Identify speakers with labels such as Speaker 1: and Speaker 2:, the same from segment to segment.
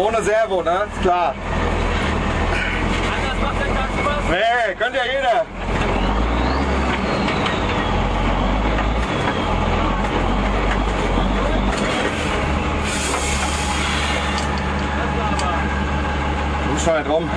Speaker 1: ohne Servo, ne? Ist klar.
Speaker 2: Anders macht der keinen Spaß.
Speaker 1: Nee, könnte ja jeder. Du schon nicht rum.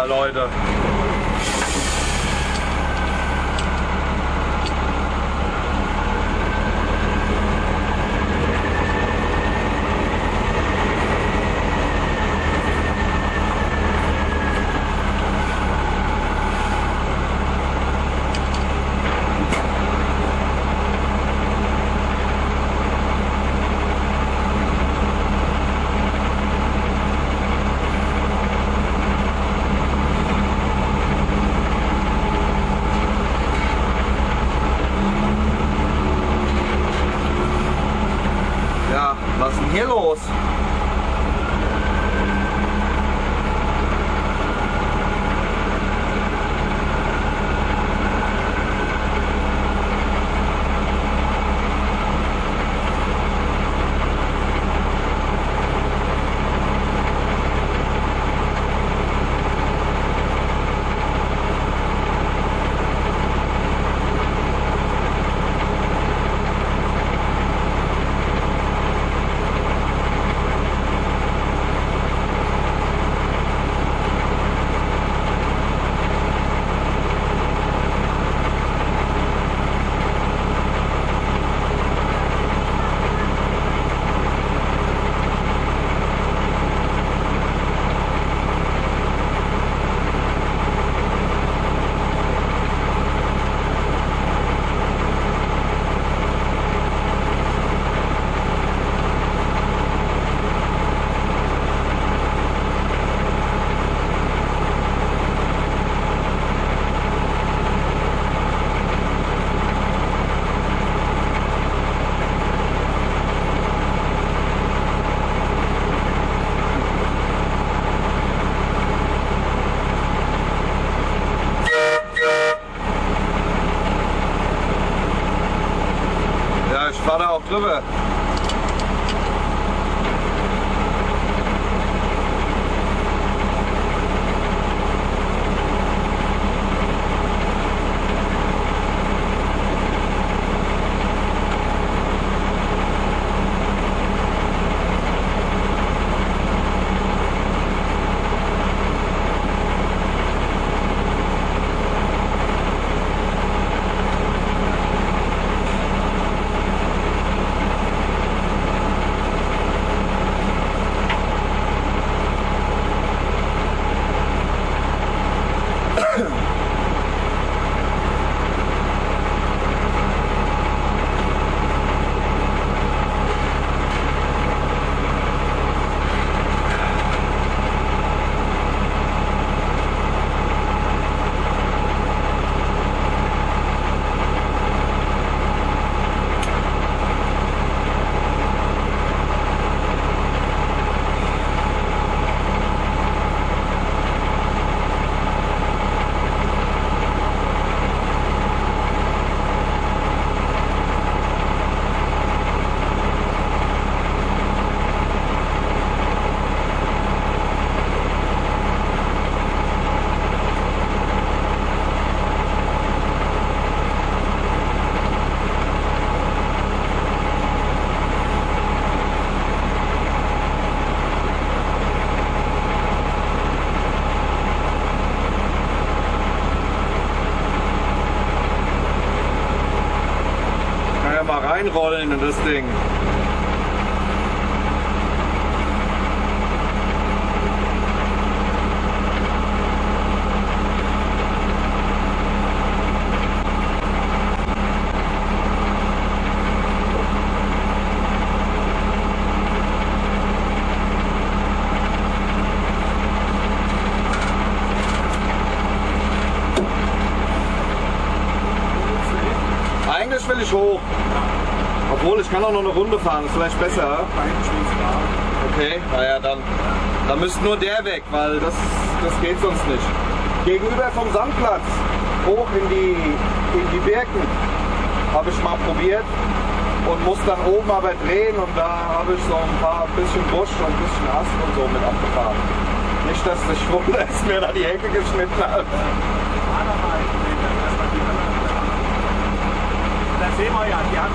Speaker 1: Leute. Was ist denn hier los? Ich fahre da auch drüber. mal reinrollen in das Ding. Eigentlich will ich hoch. Obwohl, ich kann auch noch eine Runde fahren, ist vielleicht besser. Okay, naja, dann müsste nur der weg, weil das geht sonst nicht. Gegenüber vom Sandplatz, hoch in die Birken, habe ich mal probiert und muss dann oben aber drehen und da habe ich so ein bisschen Busch und ein bisschen Ast und so mit abgefahren. Nicht, dass ich wundere, dass mir da die Hecke geschnitten hat.
Speaker 2: Da sehen wir ja, die haben